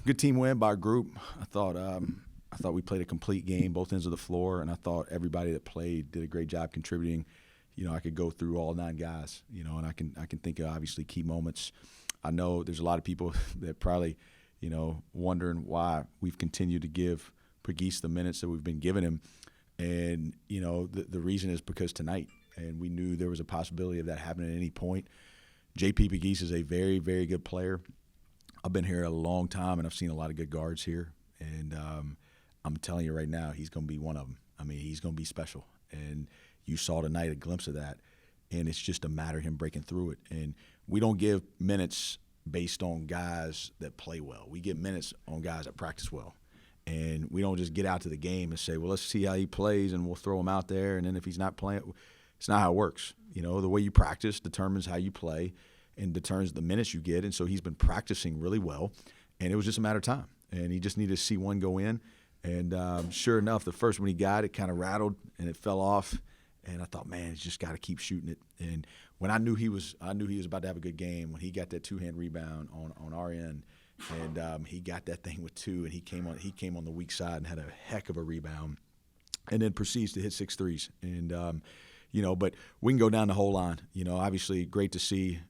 Good team win by our group. I thought we played a complete game, both ends of the floor, and I thought everybody that played did a great job contributing. I could go through all 9 guys, and I can think of obviously key moments. I know there's a lot of people that probably, wondering why we've continued to give Pegues the minutes that we've been giving him, and the reason is because tonight, and we knew there was a possibility of that happening at any point. JP Pegues is a very, very good player. I've been here a long time, and I've seen a lot of good guards here. And I'm telling you right now, he's going to be one of them. I mean, he's going to be special. And you saw tonight a glimpse of that. And it's just a matter of him breaking through it. And we don't give minutes based on guys that play well. We give minutes on guys that practice well. And we don't just get out to the game and say, well, let's see how he plays, and we'll throw him out there. And then if he's not playing, it's not how it works. The way you practice determines how you play and determines the minutes you get. And so he's been practicing really well, and it was just a matter of time. And he just needed to see one go in. And sure enough, the first one he got, it kind of rattled and it fell off. And I thought, man, he's just got to keep shooting it. And when I knew he was about to have a good game when he got that two-hand rebound on our end, and he got that thing with 2, and he came on the weak side and had a heck of a rebound, and then proceeds to hit 6 threes. And but we can go down the whole line. Obviously great to see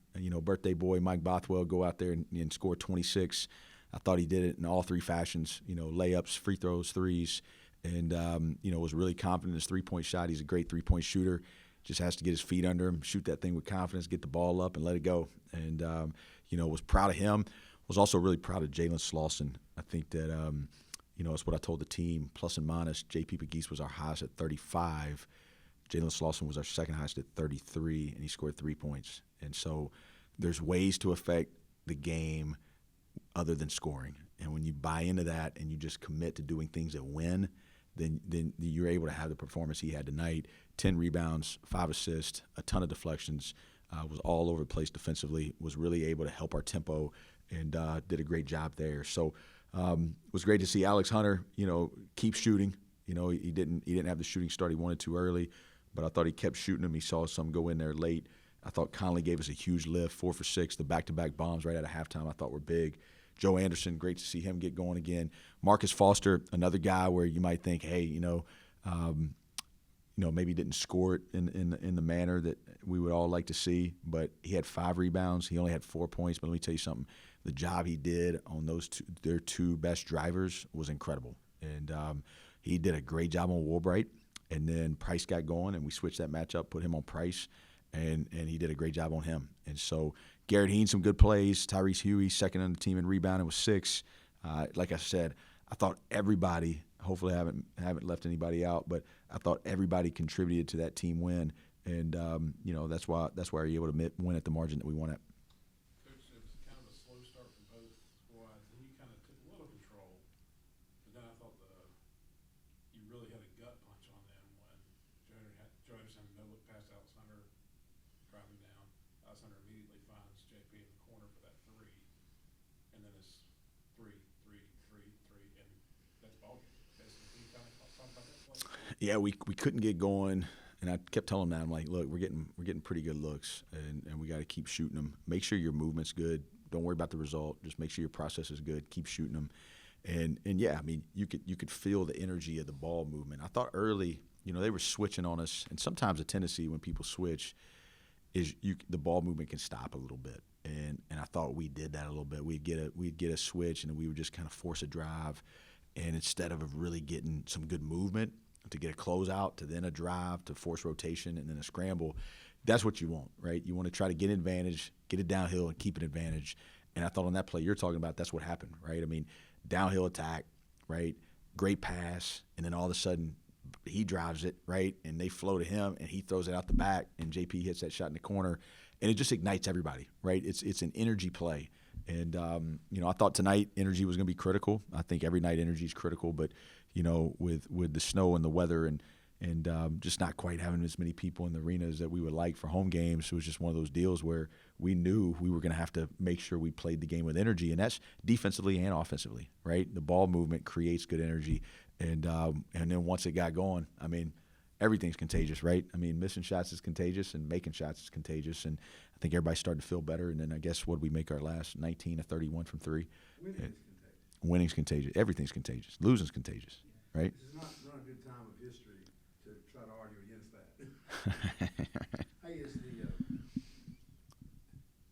birthday boy Mike Bothwell go out there and score 26. I thought he did it in all 3 fashions, layups, free throws, threes, and, was really confident in his three-point shot. He's a great three-point shooter. Just has to get his feet under him, shoot that thing with confidence, get the ball up, and let it go. And, was proud of him. Was also really proud of Jalen Slauson. I think that, it's what I told the team, plus and minus. JP Pegues was our highest at 35. Jalen Slauson was our second highest at 33, and he scored 3 points. And so there's ways to affect the game other than scoring. And when you buy into that and you just commit to doing things that win, then you're able to have the performance he had tonight. 10 rebounds, 5 assists, a ton of deflections, was all over the place defensively, was really able to help our tempo, and did a great job there. So it was great to see Alex Hunter, keep shooting. He didn't have the shooting start he wanted to early, but I thought he kept shooting them. He saw some go in there late. I thought Conley gave us a huge lift, 4 for 6. The back-to-back bombs right out of halftime I thought were big. Joe Anderson, great to see him get going again. Marcus Foster, another guy where you might think, hey, maybe didn't score it in the manner that we would all like to see, but he had 5 rebounds. He only had 4 points, but let me tell you something. The job he did on their 2 best drivers was incredible. And he did a great job on Woolbright, and then Price got going, and we switched that matchup, put him on Price, and he did a great job on him. And so Garrett Heen, some good plays. Tyrese Huey, second on the team in rebounding with 6. Like I said, I thought everybody, hopefully I haven't left anybody out, but I thought everybody contributed to that team win. And, that's why you're able to win at the margin that we won at. Coach, it was kind of a slow start for both squads. Then you kind of took a little control. But then I thought you really had a gut punch on them when Joe Anderson had no look past Alex Hunter, driving down. Alex Hunter immediately finds JP in the corner for that 3. And then it's 3, 3, 3, 3, and that's ball game. Basically, you kind of talk about that play. Yeah, we couldn't get going. And I kept telling them that, I'm like, look, we're getting pretty good looks, and we got to keep shooting them. Make sure your movement's good. Don't worry about the result. Just make sure your process is good. Keep shooting them. And yeah, I mean, you could feel the energy of the ball movement. I thought early, they were switching on us, and sometimes a tendency when people switch is the ball movement can stop a little bit. And I thought we did that a little bit. We'd get a switch, and we would just kind of force a drive, and instead of really getting some good movement, to get a closeout, to then a drive, to force rotation, and then a scramble. That's what you want, right? You want to try to get an advantage, get it downhill, and keep an advantage. And I thought on that play you're talking about, that's what happened, right? I mean, downhill attack, right? Great pass, and then all of a sudden he drives it, right? And they flow to him, and he throws it out the back, and JP hits that shot in the corner, and it just ignites everybody, right? It's an energy play. And, I thought tonight energy was going to be critical. I think every night energy is critical, but, with the snow and the weather and just not quite having as many people in the arenas that we would like for home games, it was just one of those deals where we knew we were going to have to make sure we played the game with energy, and that's defensively and offensively, right? The ball movement creates good energy, and then once it got going, I mean, everything's contagious, right? I mean, missing shots is contagious, and making shots is contagious, and I think everybody started to feel better. And then I guess we make our last 19 of 31 from 3, Winning's contagious. Everything's contagious. Losing's contagious, right? This is not a good time of history to try to argue against that. Hey, is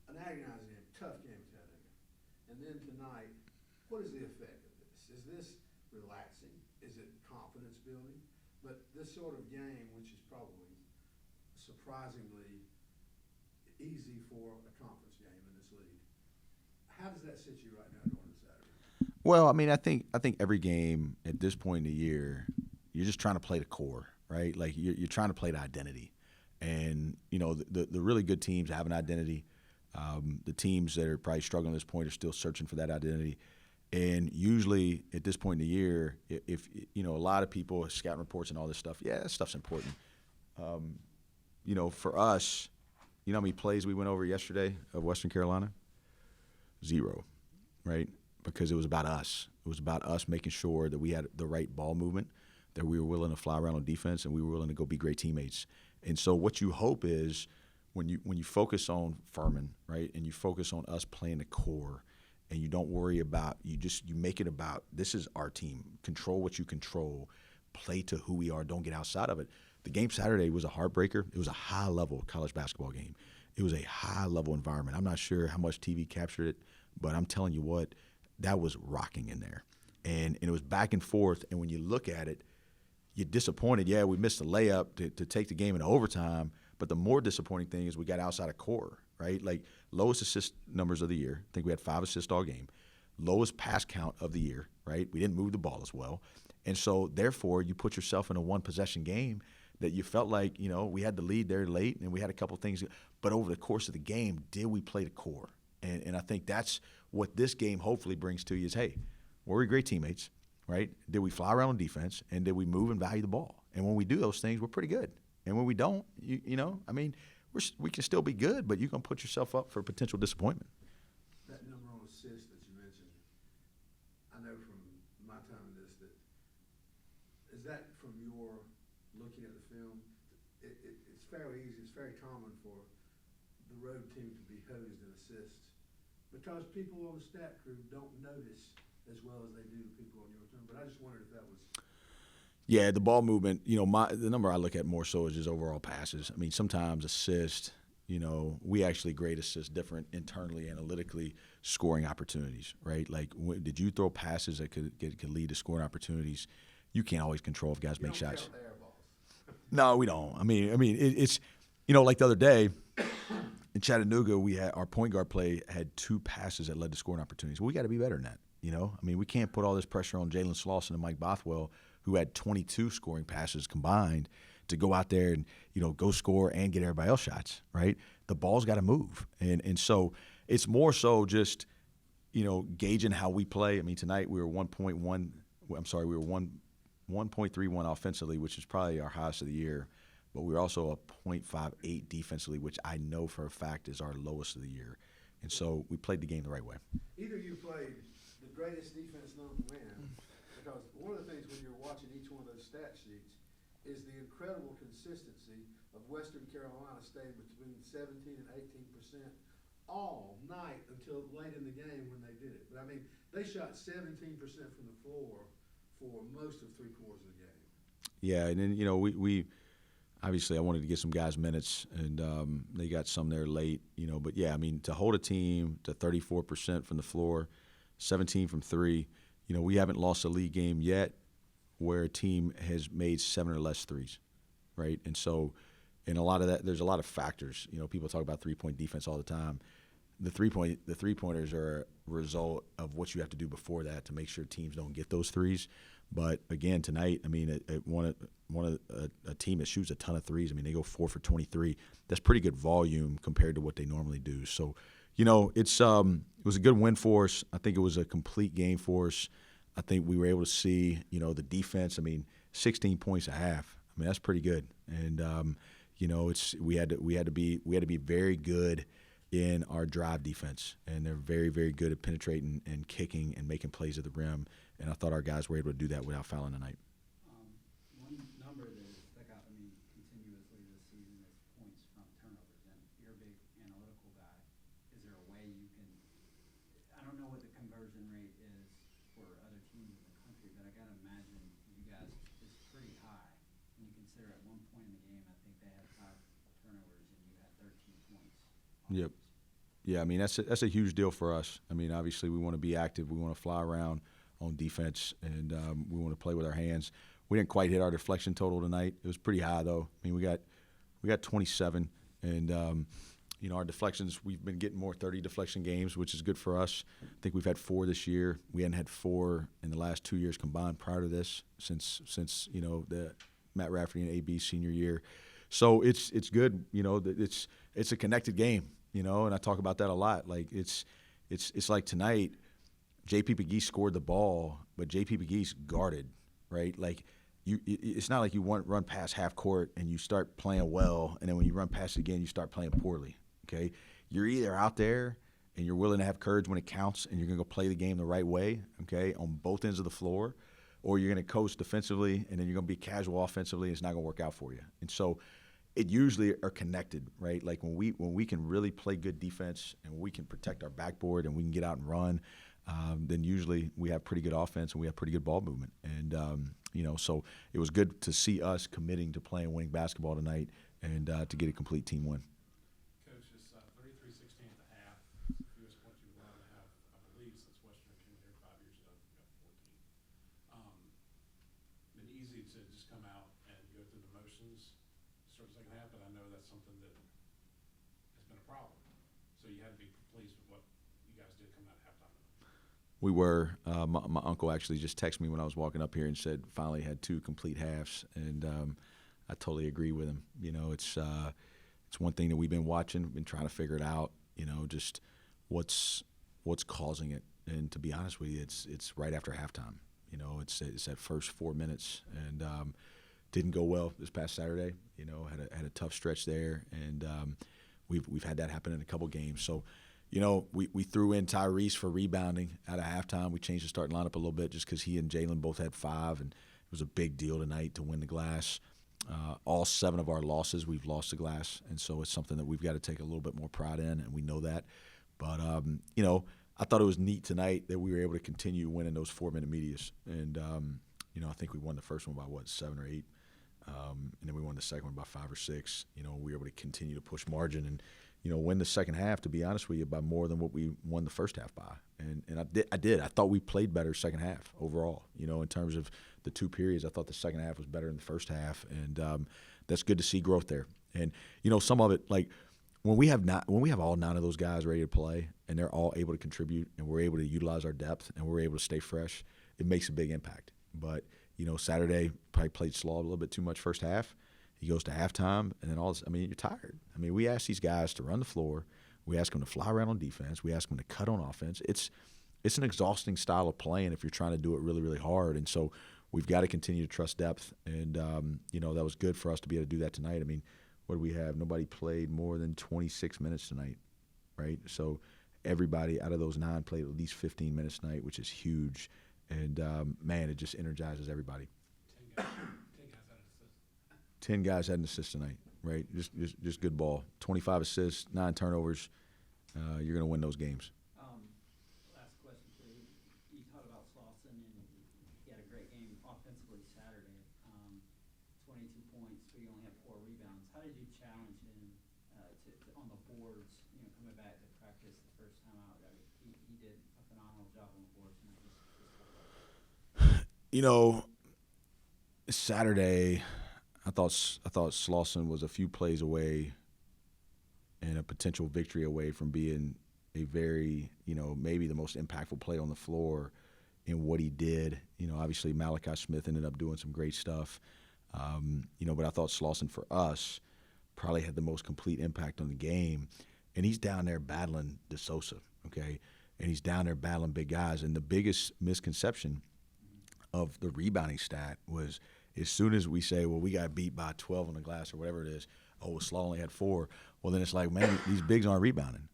an agonizing game, tough game, Chattanooga. And then tonight, what is the effect of this? Is this relaxing? Is it confidence building? But this sort of game, which is probably surprisingly easy for a conference game in this league, how does that sit you right now going to Saturday? Well, I mean, I think every game at this point in the year, you're just trying to play the core, right? Like you're trying to play the identity, and you know the really good teams have an identity. The teams that are probably struggling at this point are still searching for that identity. And usually at this point in the year, if you know a lot of people scouting reports and all this stuff, yeah, that stuff's important. You know, for us, you know how many plays we went over yesterday of Western Carolina? 0, right? Because it was about us. It was about us making sure that we had the right ball movement, that we were willing to fly around on defense, and we were willing to go be great teammates. And so what you hope is when you focus on Furman, right, and you focus on us playing the core, and you don't worry about you make it about this is our team. Control what you control. Play to who we are. Don't get outside of it. The game Saturday was a heartbreaker. It was a high-level college basketball game. It was a high-level environment. I'm not sure how much TV captured it, but I'm telling you what, that was rocking in there. And it was back and forth, and when you look at it, you're disappointed. Yeah, we missed a layup to take the game in overtime, but the more disappointing thing is we got outside of core, right? Like lowest assist numbers of the year. I think we had 5 assists all game. Lowest pass count of the year, right? We didn't move the ball as well. And so, therefore, you put yourself in a one-possession game that you felt like, you know, we had the lead there late and we had a couple things. But over the course of the game, did we play the core? And I think that's what this game hopefully brings to you is, hey, were we great teammates, right? Did we fly around on defense? And did we move and value the ball? And when we do those things, we're pretty good. And when we don't, you know, I mean, we can still be good, but you're going to put yourself up for potential disappointment. That number on assists that you mentioned, I know from my time in this is that from your looking at the film? It's fairly easy. It's very common for the road team to be hosed in assists because people on the stat crew don't notice as well as they do the people on your team. But I just wondered if that was. Yeah, the ball movement, you know, the number I look at more so is just overall passes. I mean, sometimes assist, you know, we actually grade assist different internally, analytically, scoring opportunities, right? Like, did you throw passes that could lead to scoring opportunities? You can't always control if guys make shots. Count air balls. No, we don't. I mean, it's, you know, like the other day in Chattanooga, we had our point guard had 2 passes that led to scoring opportunities. Well, we got to be better than that, you know? I mean, we can't put all this pressure on Jalen Slauson and Mike Bothwell, who had 22 scoring passes combined, to go out there and, you know, go score and get everybody else shots, right? The ball's got to move. And so it's more so just, you know, gauging how we play. I mean, tonight we were 1.31 offensively, which is probably our highest of the year, but we were also a 0.58 defensively, which I know for a fact is our lowest of the year. And so we played the game the right way. Either you played the greatest defense known to man, because one of the things when you're watching each one of those stat sheets is the incredible consistency of Western Carolina staying between 17 and 18% all night until late in the game when they did it. But I mean, they shot 17% from the floor for most of 3 quarters of the game. Yeah, and then, you know, we obviously I wanted to get some guys minutes, and they got some there late, you know. But, yeah, I mean, to hold a team to 34% from the floor, 17 from 3, you know, we haven't lost a league game yet where a team has made 7 or less threes, right? And so, and a lot of that, there's a lot of factors. You know, people talk about three-point defense all the time. The three-pointers are a result of what you have to do before that to make sure teams don't get those threes. But again, tonight, I mean, a team that shoots a ton of threes. I mean, they go 4 for 23. That's pretty good volume compared to what they normally do. So, you know, it was a good win for us. I think it was a complete game for us. I think we were able to see, you know, the defense. I mean, 16 points a half. I mean, that's pretty good. And you know, we had to be very good in our drive defense, and they're very, very good at penetrating and kicking and making plays at the rim. And I thought our guys were able to do that without fouling tonight. One number that has stuck out to me continuously this season is points from turnovers. And you're a big analytical guy. Is there a way you can – I don't know what the conversion rate gotta imagine you guys is pretty high. When you consider at one point in the game, I think they had 5 turnovers and you had 13 points. Yep. Yeah, I mean, that's a huge deal for us. I mean, obviously, we want to be active. We want to fly around on defense, and we want to play with our hands. We didn't quite hit our deflection total tonight. It was pretty high, though. I mean, we got 27, and our deflections, we've been getting more 30 deflection games, which is good for us. I think we've had 4 this year. We hadn't had 4 in the last 2 years combined prior to this since the Matt Rafferty and AB senior year. So it's good, that it's a connected game, and I talk about that a lot. Like it's like tonight, JP McGee scored the ball, but JP McGee's guarded, right? Like it's not like you run past half court and you start playing well, and then when you run past it again, you start playing poorly. Okay, you're either out there and you're willing to have courage when it counts, and you're gonna go play the game the right way, okay, on both ends of the floor, or you're gonna coast defensively and then you're gonna be casual offensively, and it's not gonna work out for you. And so it usually are connected, right? Like when we can really play good defense and we can protect our backboard and we can get out and run, then usually we have pretty good offense and we have pretty good ball movement. And so it was good to see us committing to playing winning basketball tonight and to get a complete team win. Coach, it's 33-16 at the half. Fewest points you've allowed to have, I believe, since Western came here 5 years ago. You got 14. Been easy to just come out and go through the motions, start the second half, but I know that's something that has been a problem. So you had to be pleased with what you guys did coming out at halftime. We were. My uncle actually just texted me when I was walking up here and said finally had 2 complete halves, and I totally agree with him. It's one thing that we've been watching, been trying to figure it out. Just what's causing it. And to be honest with you, it's right after halftime. It's that first 4 minutes, and didn't go well this past Saturday. Had a tough stretch there, and we've had that happen in a couple games. So. We threw in Tyrese for rebounding at a halftime. We changed the starting lineup a little bit just because he and Jalen both had 5, and it was a big deal tonight to win the glass. All 7 of our losses, we've lost the glass, and so it's something that we've got to take a little bit more pride in, and we know that. But, I thought it was neat tonight that we were able to continue winning those 4-minute medias. And, I think we won the first one by, 7 or 8. And then we won the second one by 5 or 6. We were able to continue to push margin and, win the second half, to be honest with you, by more than what we won the first half by. And I did. I thought we played better second half overall. In terms of the 2 periods, I thought the second half was better than the first half. And that's good to see growth there. And, some of it, like when we have all 9 of those guys ready to play and they're all able to contribute and we're able to utilize our depth and we're able to stay fresh, it makes a big impact. But, Saturday probably played slow a little bit too much first half. He goes to halftime, and then you're tired. We ask these guys to run the floor. We ask them to fly around on defense. We ask them to cut on offense. It's an exhausting style of playing if you're trying to do it really, really hard. And so we've got to continue to trust depth. And, that was good for us to be able to do that tonight. What do we have? Nobody played more than 26 minutes tonight, right? So everybody out of those 9 played at least 15 minutes tonight, which is huge. And, man, it just energizes everybody. 10 guys had an assist tonight, right? Just good ball. 25 assists, 9 turnovers. You're going to win those games. Last question for you. You talked about Slauson, and he had a great game offensively Saturday. 22 points, but you only had 4 rebounds. How did you challenge him to on the boards, coming back to practice the first time out? He did a phenomenal job on the boards tonight. Saturday, I thought Slauson was a few plays away and a potential victory away from being a very, maybe the most impactful play on the floor in what he did. Obviously Malachi Smith ended up doing some great stuff. But I thought Slauson for us probably had the most complete impact on the game. And he's down there battling DeSosa, okay? And he's down there battling big guys. And the biggest misconception of the rebounding stat was as soon as we say, well, we got beat by 12 on the glass or whatever it is, Slaw only had 4, well, then it's like, man, these bigs aren't rebounding.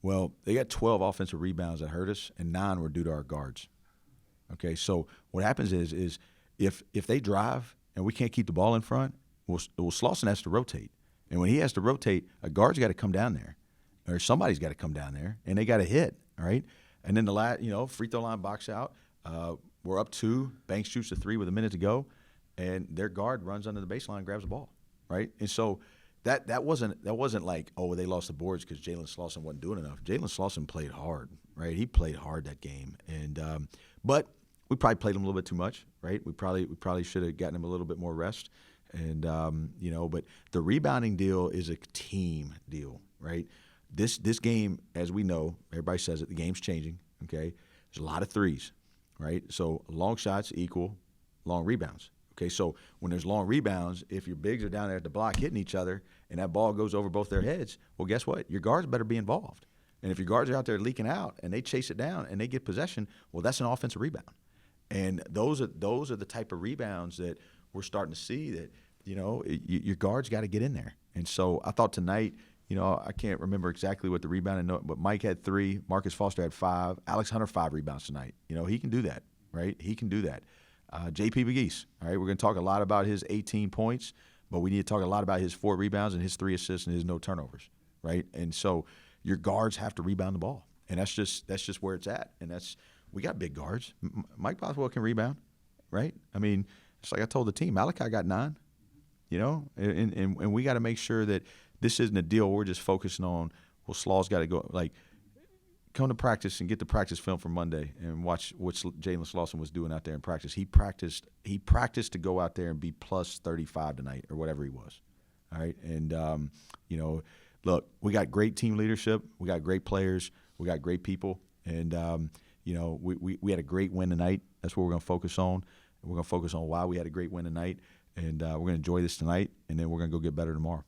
Well, they got 12 offensive rebounds that hurt us, and 9 were due to our guards. Okay, so what happens is if they drive and we can't keep the ball in front, well Slauson has to rotate. And when he has to rotate, a guard's got to come down there, or somebody's got to come down there, and they got to hit, all right? And then free throw line box out, we're up 2. Banks shoots a 3 with a minute to go, and their guard runs under the baseline, and grabs the ball, right? And so that wasn't like, oh, they lost the boards because Jalen Slauson wasn't doing enough. Jalen Slauson played hard, right? He played hard that game, and but we probably played him a little bit too much, right? We probably should have gotten him a little bit more rest, and but the rebounding deal is a team deal, right? This game, as we know, everybody says it, the game's changing. Okay, there's a lot of threes, right? So long shots equal long rebounds. Okay, so when there's long rebounds, if your bigs are down there at the block hitting each other and that ball goes over both their heads, well, guess what? Your guards better be involved. And if your guards are out there leaking out and they chase it down and they get possession, well, that's an offensive rebound. And those are the type of rebounds that we're starting to see that, your guards got to get in there. And so I thought tonight, I can't remember exactly what the rebound, but Mike had 3, Marcus Foster had 5, Alex Hunter 5 rebounds tonight. He can do that, right? He can do that. JP McGeese, all right, we're going to talk a lot about his 18 points, but we need to talk a lot about his 4 rebounds and his 3 assists and his no turnovers, right? And so your guards have to rebound the ball, and that's just where it's at. And we got big guards. Mike Boswell can rebound, right? I mean, it's like I told the team, Malachi got 9, and we got to make sure that this isn't a deal where we're just focusing on, well, Slaw's got to go. Like, come to practice and get the practice film from Monday and watch what Jalen Slauson was doing out there in practice. He practiced to go out there and be plus 35 tonight or whatever he was. All right, and look, we got great team leadership, we got great players, we got great people, and we had a great win tonight. That's what we're going to focus on. We're going to focus on why we had a great win tonight, and we're going to enjoy this tonight, and then we're going to go get better tomorrow.